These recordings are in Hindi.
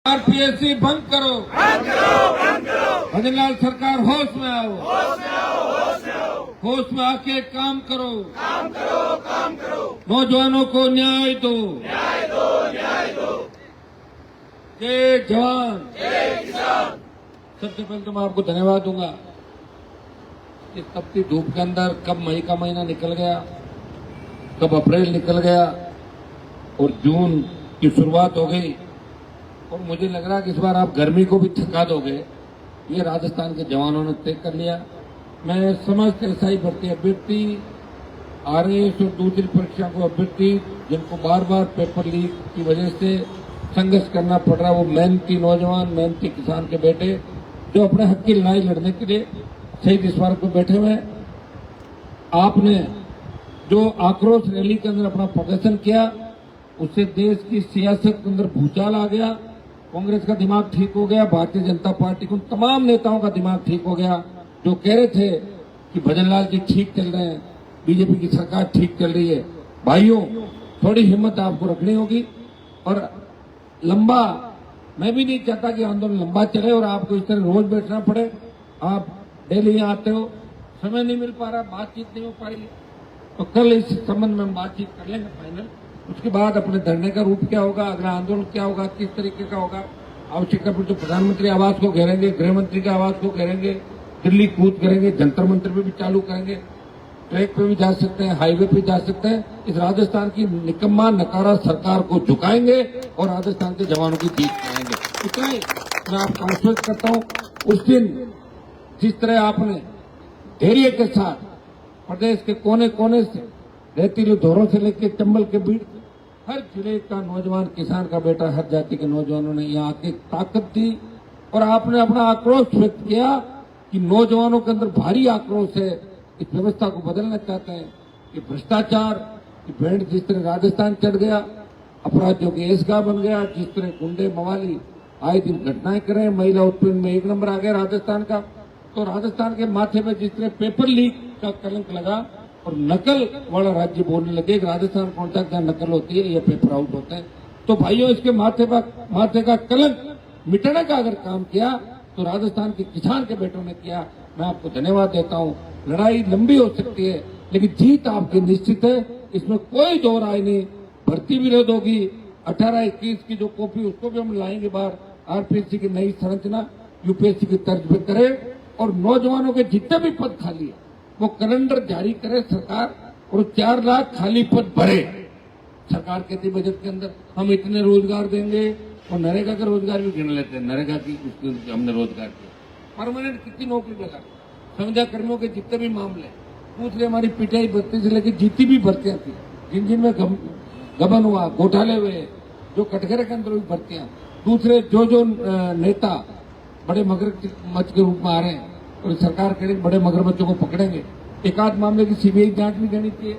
आरपीएससी भंग करो, भजनलाल सरकार होश में आओ, होश में आके काम करो, नौजवानों को न्याय दो, जय जवान, सबसे पहले तो मैं आपको धन्यवाद दूंगा। इस तपती धूप के अंदर कब मई का महीना निकल गया, कब अप्रैल निकल गया और जून की शुरुआत हो गई और मुझे लग रहा है कि इस बार आप गर्मी को भी थका दोगे। ये राजस्थान के जवानों ने तय कर लिया। मैं समस्त एसआई भर्ती अभ्यर्थी, आरएएस और दूसरी परीक्षा को अभ्यर्थी जिनको बार बार पेपर लीक की वजह से संघर्ष करना पड़ रहा, वो मेहनती नौजवान, मेहनती किसान के बेटे जो अपने हक की लड़ाई लड़ने के लिए शहीद स्मारक पर बैठे हुए हैं। आपने जो आक्रोश रैली के अंदर अपना प्रदर्शन किया, उससे देश की सियासत के अंदर भूचाल आ गया। कांग्रेस का दिमाग ठीक हो गया, भारतीय जनता पार्टी के उन तमाम नेताओं का दिमाग ठीक हो गया जो कह रहे थे कि भजनलाल जी ठीक चल रहे हैं, बीजेपी की सरकार ठीक चल रही है। भाइयों, थोड़ी हिम्मत आपको रखनी होगी और लंबा, मैं भी नहीं चाहता कि आंदोलन लंबा चले और आपको इस तरह रोज बैठना पड़े। आप डेली यहाँ आते हो, समय नहीं मिल पा रहा, बातचीत नहीं हो पा रही है, तो कल इस संबंध में हम बातचीत कर लेंगे फाइनल। उसके बाद अपने धरने का रूप क्या होगा, अगला आंदोलन क्या होगा, किस तरीके का होगा। आवश्यकता पर तो प्रधानमंत्री आवास को घेरेंगे, गृह मंत्री के आवास को घेरेंगे, दिल्ली कूद करेंगे, जंतर मंत्र पे भी चालू करेंगे, ट्रैक पे भी जा सकते हैं, हाईवे पे जा सकते हैं। इस राजस्थान की निकम्मा नकारा सरकार को झुकाएंगे और राजस्थान के जवानों की जीत पाएंगे। इतना ही मैं आपको आश्वस्त करता हूँ। उस दिन जिस तरह आपने धैर्य के साथ प्रदेश के कोने कोने से, रेतीले धोरों से लेकर चंबल के बीच हर जिले का नौजवान, किसान का बेटा, हर जाति के नौजवानों ने यहाँ आके ताकत दी और आपने अपना आक्रोश व्यक्त किया कि नौजवानों के अंदर भारी आक्रोश है, इस व्यवस्था को बदलना चाहते हैं। कि भ्रष्टाचार की भेंट जिस तरह राजस्थान चढ़ गया, अपराधियों की ऐशगाह बन गया, जिस तरह गुंडे मवाली आए दिन घटनाएं करें, महिला उत्पीड़न में 1 नंबर आ गया राजस्थान का, तो राजस्थान के माथे पर जिस तरह पेपर लीक का कलंक लगा और नकल वाला राज्य बोलने लगे, राजस्थान कौन सा जहाँ नकल होती है या पेपर आउट होते हैं। तो भाइयों, इसके माथे का कलंक मिटाने का अगर काम किया तो राजस्थान के किसान के बेटों ने किया। मैं आपको धन्यवाद देता हूँ। लड़ाई लंबी हो सकती है लेकिन जीत आपकी निश्चित है, इसमें कोई दो राय नहीं। भर्ती विरोध होगी, 18-21 की जो कॉपी उसको भी हम लाएंगे बाहर, आरपीएससी की नई संरचना यूपीएससी की तर्ज पे करें और नौजवानों के जितने भी पद खाली है वो कैलेंडर जारी करे सरकार और 4 लाख खाली पद भरे। सरकार कहती बजट के अंदर हम इतने रोजगार देंगे और नरेगा का रोजगार भी गिन लेते हैं, नरेगा की हमने रोजगार किया। परमानेंट कितनी नौकरी लगा, संविदा कर्मियों के जितने भी मामले पूछ ले, हमारी पीटीआई भर्ती से लेकर जीती भी भर्तियां थी, जिन जिनमें गबन हुआ, घोटाले हुए, जो कटघरे के अंदर हुई भर्तियां, दूसरे जो नेता बड़े मगरमच्छ के रूप में आ रहे हैं और सरकार कह रही बड़े मगरमच्छों को पकड़ेंगे। एक आध मामले की सीबीआई जांच भी करनी चाहिए।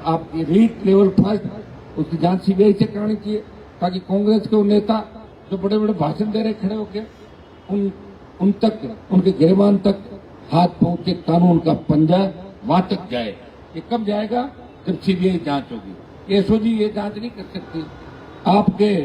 आप रीट लेवल फर्स्ट उसकी जांच सीबीआई से करानी चाहिए ताकि कांग्रेस के वो नेता जो बड़े बड़े भाषण दे रहे खड़े होके उन तक, उनके गिरबान तक हाथ पहुंचे, कानून का पंजा वहां तक जाए। ये कब जाएगा? जब सीबीआई जांच होगी। एसओजी ये जांच नहीं कर सकती। आपके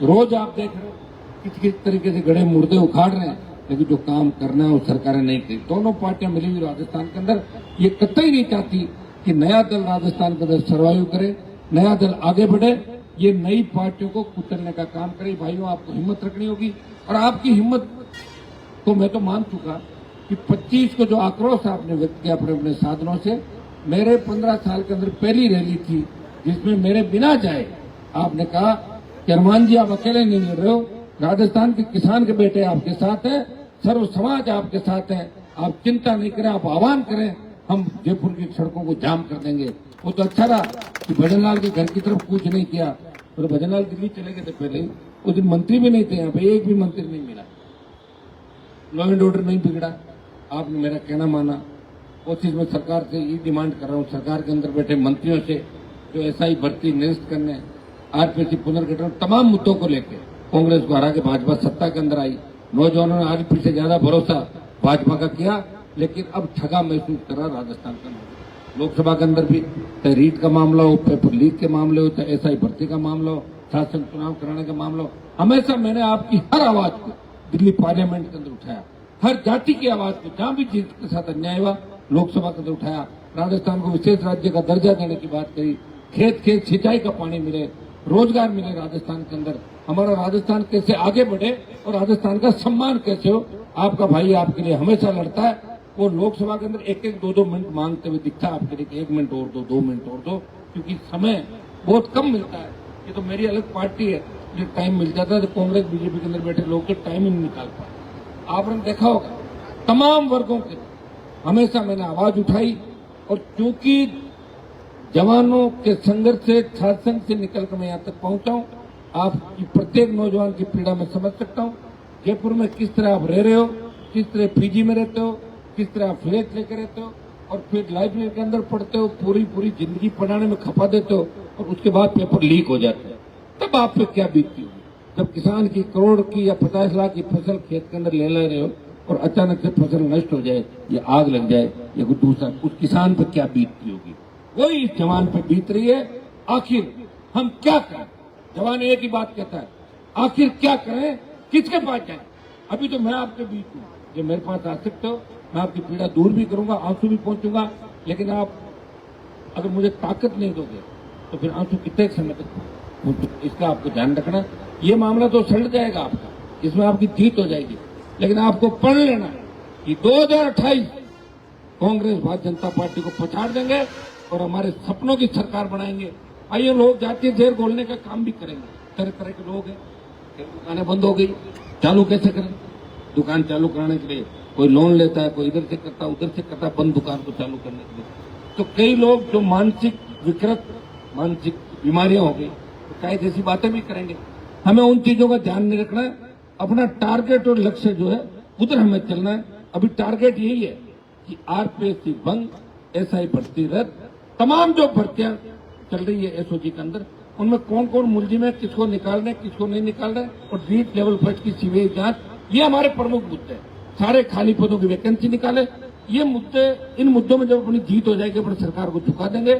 रोज आप देख रहे हो किस तरीके से गड़े मुर्दे उखाड़ रहे हैं, लेकिन जो काम करना है वो सरकारें नहीं की। दोनों पार्टियां मिली हुई राजस्थान के अंदर ये कतई नहीं चाहती कि नया दल राजस्थान के अंदर सर्वाइव करे, नया दल आगे बढ़े, ये नई पार्टियों को कुचलने का काम करे। भाइयों, आपको हिम्मत रखनी होगी और आपकी हिम्मत तो मैं तो मान चुका कि 25 को जो आक्रोश आपने व्यक्त किया अपने अपने साधनों से, मेरे 15 साल के अंदर पहली रैली थी जिसमें मेरे बिना जाए आपने कहा कि अरमान जी आप अकेले नहीं लड़ रहे हो, राजस्थान के किसान के बेटे आपके साथ हैं, सर्व समाज आपके साथ है, आप चिंता नहीं करें, आप आह्वान करें, हम जयपुर की सड़कों को जाम कर देंगे। वो तो अच्छा रहा कि भजनलाल के घर की तरफ कुछ नहीं किया, तो भजनलाल दिल्ली चले गए थे पहले ही, उस दिन मंत्री भी नहीं थे यहाँ पे, एक भी मंत्री नहीं मिला, लॉ एंड ऑर्डर नहीं बिगड़ा। आपने मेरा कहना माना। कोशिश में सरकार से ये डिमांड कर रहा हूँ, सरकार के अंदर बैठे मंत्रियों से जो एसआई भर्ती निरस्त करने, आरपीएससी पुनर्गठन, तमाम मुद्दों को लेकर कांग्रेस को हरा के भाजपा सत्ता के अंदर आई। नौजवानों ने आरपीएससी से ज्यादा भरोसा भाजपा का किया, लेकिन अब ठगा महसूस कर रहा राजस्थान का। लोकसभा के अंदर भी चाहे रीट का मामला हो, पेपर लीक के मामले हो, चाहे एसआई भर्ती का मामला हो, शासन चुनाव कराने का मामला, हमेशा मैंने आपकी हर आवाज को दिल्ली पार्लियामेंट के अंदर उठाया, हर जाति की आवाज को, जहां भी जिसके साथ अन्याय हुआ लोकसभा के अंदर उठाया। राजस्थान को विशेष राज्य का दर्जा देने की बात करी, खेत खेत सिंचाई का पानी मिले, रोजगार मिले राजस्थान के अंदर, हमारा राजस्थान कैसे आगे बढ़े और राजस्थान का सम्मान कैसे हो। आपका भाई आपके लिए हमेशा लड़ता है। वो लोकसभा के अंदर एक एक 2-2 मिनट मांगते हुए दिखता है आपके लिए कि 1 मिनट और दो, 2 मिनट और दो, क्योंकि समय बहुत कम मिलता है। ये तो मेरी अलग पार्टी है, जो टाइम मिल जाता है, तो कांग्रेस बीजेपी के अंदर बैठे लोग तो टाइम ही नहीं निकाल पाए। आपने देखा होगा तमाम वर्गों के हमेशा मैंने आवाज उठाई, और क्योंकि जवानों के संघर्ष से शासन से निकलकर मैं यहाँ तक पहुंचा हूँ, आपकी प्रत्येक नौजवान की पीड़ा में समझ सकता हूँ। जयपुर में किस तरह आप रह रहे हो, किस तरह पीजी में रहते हो, किस तरह फ्लैट लेकर रहते हो, और फिर लाइब्रेरी के अंदर पढ़ते हो, पूरी जिंदगी पढ़ाने में खपा देते हो, और उसके बाद पेपर लीक हो जाते हैं। तब आप पे क्या बीतती होगी, जब किसान की करोड़ की या 50 लाख की फसल खेत के अंदर ले रहे हो और अचानक से फसल नष्ट हो जाए या आग लग जाए या कोई दूसरा, उस किसान पर क्या बीतती होगी, वही इस जवान पे बीत रही है। आखिर हम क्या करें? जवान एक ही बात कहता है, आखिर क्या करें, किसके पास जाए? अभी तो मैं आपके बीच हूँ, जो मेरे पास आ सकते हो, मैं आपकी पीड़ा दूर भी करूंगा, आंसू भी पहुंचूंगा, लेकिन आप अगर मुझे ताकत नहीं दोगे तो फिर आंसू कितने समय तक, इसका आपको ध्यान रखना। ये मामला तो सड़ जाएगा आपका, इसमें आपकी जीत हो जाएगी, लेकिन आपको पढ़ लेना कि 2028 कांग्रेस भारतीय जनता पार्टी को पछाड़ देंगे और हमारे सपनों की सरकार बनाएंगे। आइए, लोग जातीय जहर घोलने का काम भी करेंगे, तरह तरह के लोग हैं। दुकानें बंद हो गई, चालू कैसे करें? दुकान चालू कराने के लिए कोई लोन लेता है, कोई इधर से करता है, उधर से करता है, बंद दुकान को चालू करने के लिए। तो कई लोग जो मानसिक विकृत, मानसिक बीमारियां हो गई, तो शायद ऐसी बातें भी करेंगे। हमें उन चीजों का ध्यान नहीं रखना है, अपना टारगेट और लक्ष्य जो है उधर हमें चलना है। अभी टारगेट यही है कि आरपीएससी बंद, एसआई भर्ती रद्द, तमाम जो भर्तियां चल रही है एसओजी के अंदर, उनमें कौन कौन मुलजिम है, किसको निकाल रहे हैं, किसको नहीं निकाल रहे, और रीट लेवल 1 की सीबीआई जांच, ये हमारे प्रमुख मुद्दे हैं। सारे खाली पदों की वैकेंसी निकाले, ये मुद्दे, इन मुद्दों में जब अपनी जीत हो जाएगी अपनी सरकार को झुका देंगे।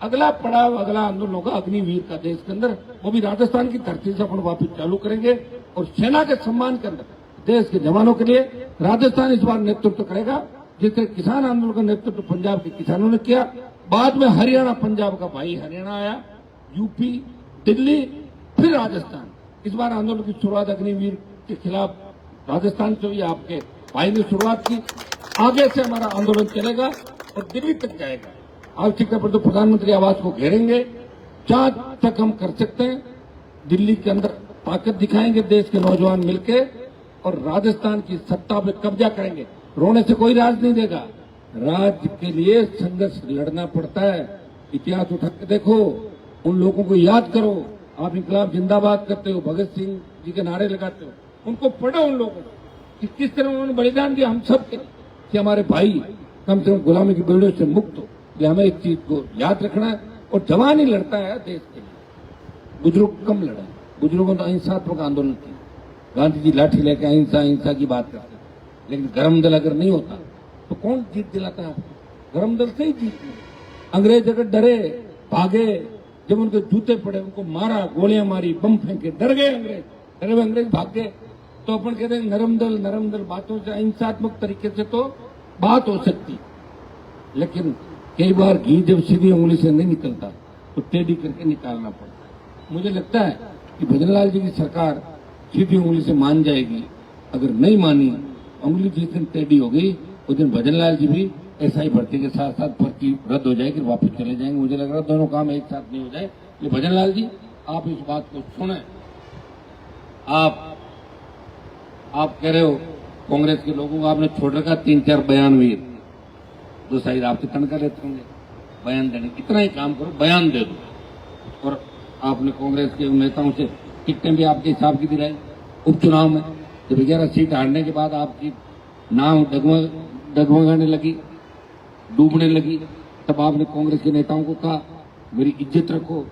अगला पड़ाव, अगला आंदोलन होगा अग्निवीर का देश के अंदर, वो भी राजस्थान की धरती से अपन वापिस चालू करेंगे, और सेना के सम्मान के अंदर देश के जवानों के लिए राजस्थान इस बार नेतृत्व करेगा। जिससे किसान आंदोलन का नेतृत्व पंजाब के किसानों ने किया, बाद में हरियाणा, पंजाब का भाई हरियाणा आया, यूपी, दिल्ली, फिर राजस्थान। इस बार आंदोलन की शुरुआत अग्निवीर के खिलाफ राजस्थान से हुई, आपके भाई ने शुरुआत की। आगे से हमारा आंदोलन चलेगा और दिल्ली तक जाएगा। आवश्यकता पर तो प्रधानमंत्री आवास को घेरेंगे, जहां तक हम कर सकते हैं दिल्ली के अंदर ताकत दिखाएंगे, देश के नौजवान मिलके, और राजस्थान की सत्ता पे कब्जा करेंगे। रोने से कोई राज नहीं देगा, राज्य के लिए संघर्ष लड़ना पड़ता है। इतिहास उठा के देखो, उन लोगों को याद करो। आप इंकलाब जिंदाबाद करते हो, भगत सिंह जी के नारे लगाते हो, उनको पढ़ो उन लोगों को कि किस तरह उन्होंने बलिदान दिया हम सब के, कि हमारे भाई कम से कम गुलामी की बेड़ियों से मुक्त हो। ये हमें इस चीज को याद रखना है। और जवान ही लड़ता है देश के लिए, बुजुर्ग कम लड़े। बुजुर्गों ने अहिंसात्मक आंदोलन किया, गांधी जी लाठी लेकर अहिंसा अहिंसा की बात करते, लेकिन धर्म दल अगर नहीं होता तो कौन जीत दिलाता है आपको? धर्म दल से ही जीतते। अंग्रेज अगर डरे, भागे, जब उनके जूते पड़े, उनको मारा, गोलियां मारी, बम फेंके, डर गए अंग्रेज, डरे हुए अंग्रेज भाग गए। तो अपन कहते हैं नरम दल बातों से, अहिंसात्मक तरीके से तो बात हो सकती, लेकिन कई बार घी जब सीधी उंगली से नहीं निकलता तो टेढ़ी करके निकालना पड़ता है। मुझे लगता है कि भजनलाल जी की सरकार सीधी उंगली से मान जाएगी। अगर नहीं मानी, उंगली जिस दिन टेढ़ी हो गई उस दिन भजनलाल जी भी एसआई भर्ती के साथ साथ भर्ती रद्द हो जाएगी, वापस चले जाएंगे। मुझे लग रहा है दोनों काम एक साथ नहीं हो जाए। ये भजनलाल जी, आप इस बात को सुने। आप कह रहे हो कांग्रेस के लोगों को आपने छोड़ रखा 3-4 बयानवीर, तो शायद आपसे तनखा लेते होंगे बयान देने। इतना ही काम करो, बयान दे दो। और आपने कांग्रेस के नेताओं से टिकटें भी आपके हिसाब की दिलाई। उपचुनाव में जब 11 सीट हारने के बाद आपकी नाम डगमगाने लगी, डूबने लगी, तब आपने कांग्रेस के नेताओं को कहा मेरी इज्जत रखो,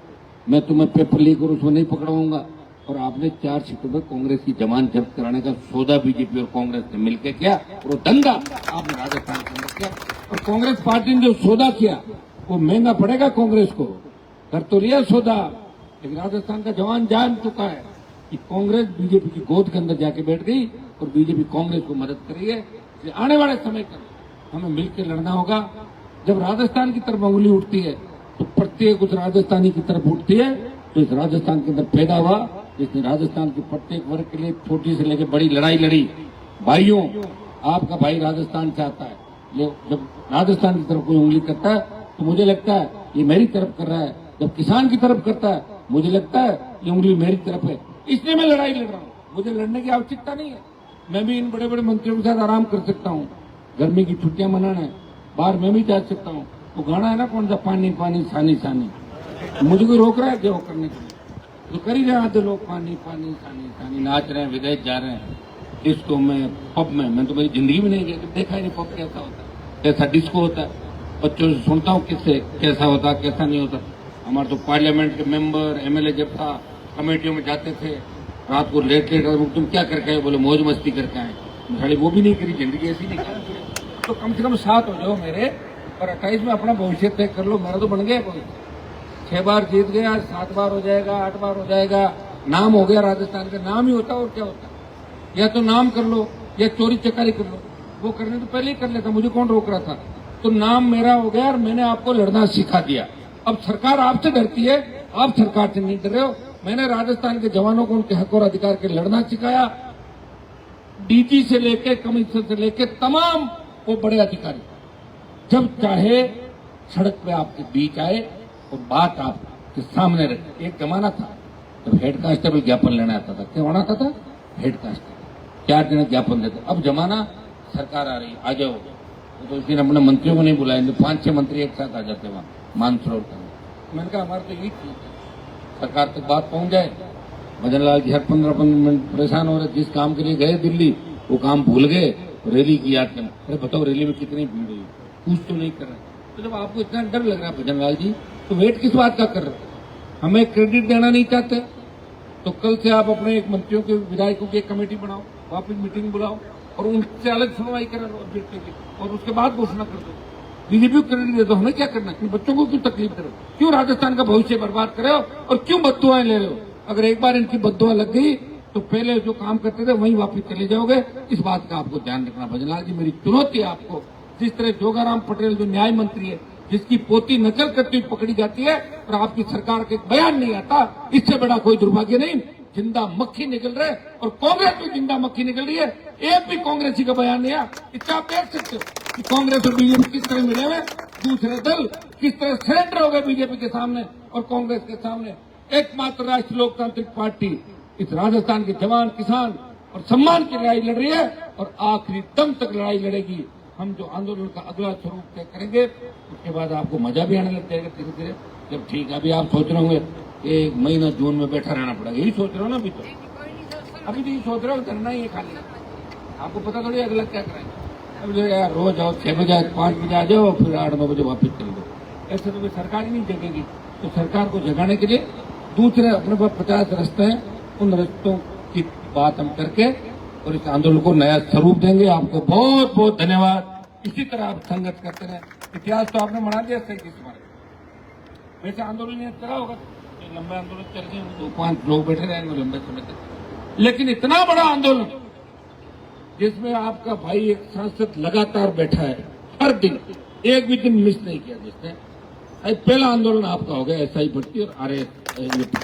मैं तुम्हें पेपर लीक और उसमें नहीं पकड़वाऊंगा। और आपने 4 सीटों पर कांग्रेस की जमानत जब्त कराने का सौदा बीजेपी और कांग्रेस ने मिलकर किया, और वो दंगा आपने राजस्थान के अंदर किया। और कांग्रेस पार्टी ने जो सौदा किया वो महंगा पड़ेगा कांग्रेस को। कर तो लिया सौदा, लेकिन राजस्थान का जवान जान चुका है कि कांग्रेस बीजेपी की गोद के अंदर जाके बैठ गई और बीजेपी कांग्रेस को मदद कर रही है। इसलिए आने वाले समय पर हमें मिलकर लड़ना होगा। जब राजस्थान की तरफ उंगली उठती है तो प्रत्येक उस राजस्थानी की तरफ उठती है तो इस राजस्थान के अंदर पैदा हुआ, जिसने राजस्थान के प्रत्येक वर्ग के लिए छोटी से लेकर बड़ी लड़ाई लड़ी। भाइयों, आपका भाई राजस्थान चाहता है, जब राजस्थान की तरफ कोई उंगली करता है तो मुझे लगता है ये मेरी तरफ कर रहा है। जब किसान की तरफ करता है मुझे लगता है ये उंगली मेरी तरफ है। इसलिए मैं लड़ाई लड़ रहा हूँ। मुझे लड़ने की आवश्यकता नहीं है। मैं भी इन बड़े बड़े मंत्रियों के साथ आराम कर सकता हूँ, गर्मी की छुट्टियां मनाने बाहर मैं भी जा सकता हूँ। वो गाना है ना कौन सा, पानी पानी सानी सानी, मुझे कोई रोक रहा है क्या वो करने के लिए? तो कर ही रहे आते लोग, पानी पानी सानी सानी, नाच रहे हैं, विदेश जा रहे हैं, डिस्को में, पब में। मैं तो मेरी जिंदगी में नहीं देखा ही नहीं पब कैसा होता है, कैसा डिस्को होता है। बच्चों से सुनता हूँ किससे कैसा होता कैसा नहीं होता। हमारे तो पार्लियामेंट के मेंबर एमएलए जब था कमेटियों में जाते थे, रात को लेट तुम क्या करके आए, बोले मौज मस्ती करके आए। साड़ी वो भी नहीं करी, जिंदगी ऐसी नहीं करी। तो कम से कम 7 हो जाओ मेरे, और 28 में अपना भविष्य तय कर लो। मेरा तो बन गया भविष्य, 6 बार जीत गया, 7 बार हो जाएगा, 8 बार हो जाएगा, नाम हो गया राजस्थान का। नाम ही होता और क्या होता, या तो नाम कर लो या चोरी चकारी कर लो। वो करने तो पहले ही कर लेता, मुझे कौन रोक रहा था। तो नाम मेरा हो गया और मैंने आपको लड़ना सिखा दिया। अब सरकार आपसे डरती है, आप सरकार से नहीं डर रहे हो। मैंने राजस्थान के जवानों को उनके हक और अधिकार के लड़ना सिखाया। डीजी से लेके कमिश्नर से लेके तमाम वो बड़े अधिकारी जब चाहे सड़क पे आपके बीच आए और बात आपके सामने रखे। एक जमाना था तो हेड कांस्टेबल ज्ञापन लेने आता था, क्या आता था, हेड कांस्टेबल 4 दिन ज्ञापन देते। अब जमाना सरकार आ रही, आ जाओ। तो उस दिन अपने मंत्रियों को नहीं बुलाएंगे, 5-6 मंत्री एक साथ आ जाते वहां मानसरोवर करने। मैंने कहा हमारे तो यही ठीक है, सरकार तक बात पहुंच जाए। मदन लाल जी हर 15 मिनट परेशान हो रहे, जिस काम के लिए गए दिल्ली वो काम भूल गए, रैली की याद करना। अरे बताओ रैली में कितनी भीड़ हुई, कुछ तो नहीं कर रहे। तो जब आपको इतना डर लग रहा है भजन लाल जी, तो वेट किस बात का कर रहे हो? हमें क्रेडिट देना नहीं चाहते तो कल से आप अपने एक मंत्रियों के विधायकों की एक कमेटी बनाओ, वापस मीटिंग बुलाओ और उनसे अलग सुनवाई करा लो और उसके बाद घोषणा कर दो। बीजेपी को क्रेडिट दे दो, हमें क्या करना है? बच्चों को क्यों तकलीफ दे रहे हो? क्यों राजस्थान का भविष्य बर्बाद कर रहे हो और क्यों बद्दुआएं ले रहे हो? अगर एक बार इनकी बद्दुआ लग गई तो पहले जो काम करते थे वहीं वापस चले जाओगे। इस बात का आपको ध्यान रखना। भजनलाल जी, मेरी चुनौती है आपको। जिस तरह जोगाराम पटेल जो न्याय मंत्री है, जिसकी पोती नकल करती हुई पकड़ी जाती है और आपकी सरकार के बयान नहीं आता, इससे बड़ा कोई दुर्भाग्य नहीं। जिंदा मक्खी निकल रहे और कांग्रेस में जिंदा मक्खी निकल रही है। एक भी कांग्रेसी का बयान नहीं आया। इससे आप देख सकते हो कि कांग्रेस और बीजेपी किस तरह मिले हुए, दूसरे दल किस तरह सरेंडर हो गए बीजेपी के सामने और कांग्रेस के सामने। एकमात्र राष्ट्रीय लोकतांत्रिक पार्टी इस राजस्थान के जवान, किसान और सम्मान की लड़ाई लड़ रही है और आखिरी दम तक लड़ाई लड़ेगी। हम जो आंदोलन का अगला स्वरूप तय करेंगे उसके बाद आपको मजा भी आने लग जाएगा धीरे धीरे। जब ठीक है, अभी आप सोच रहे होंगे 1 महीना जून में बैठा रहना पड़ेगा, यही सोच रहे हो ना? अभी तो यही सोच रहे हो, करना ही है खाली। आपको पता थोड़ी अगला क्या कराएंगे। अब जो यार रोज आओ 6 बजे 5 बजे आ जाओ फिर 8-9 बजे वापस चल दो, ऐसे तो सरकार ही नहीं जगेगी। तो सरकार को जगाने के लिए दूसरे अपने पास 50 रास्ते हैं, उन रास्तों की बात हम करके और इस आंदोलन को नया स्वरूप देंगे। आपको बहुत बहुत धन्यवाद। इसी तरह आप संघर्ष करते रहे। इतिहास तो आपने बना दिया 37 बार। वैसे आंदोलन ये चला होगा, लंबे आंदोलन चल गए, 2-5 लोग बैठे रहेंगे लंबे समय तक। लेकिन इतना बड़ा आंदोलन जिसमें आपका भाई एक सांसद लगातार बैठा है, हर दिन एक भी दिन मिस नहीं किया जिसने। पहला आंदोलन आपका हो गया एसआई भर्ती और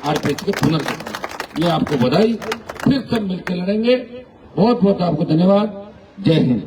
आरपीएस के पुनर्गठन। ये आपको बधाई। फिर सब मिलकर लड़ेंगे। बहुत बहुत आपको धन्यवाद। जय हिंद।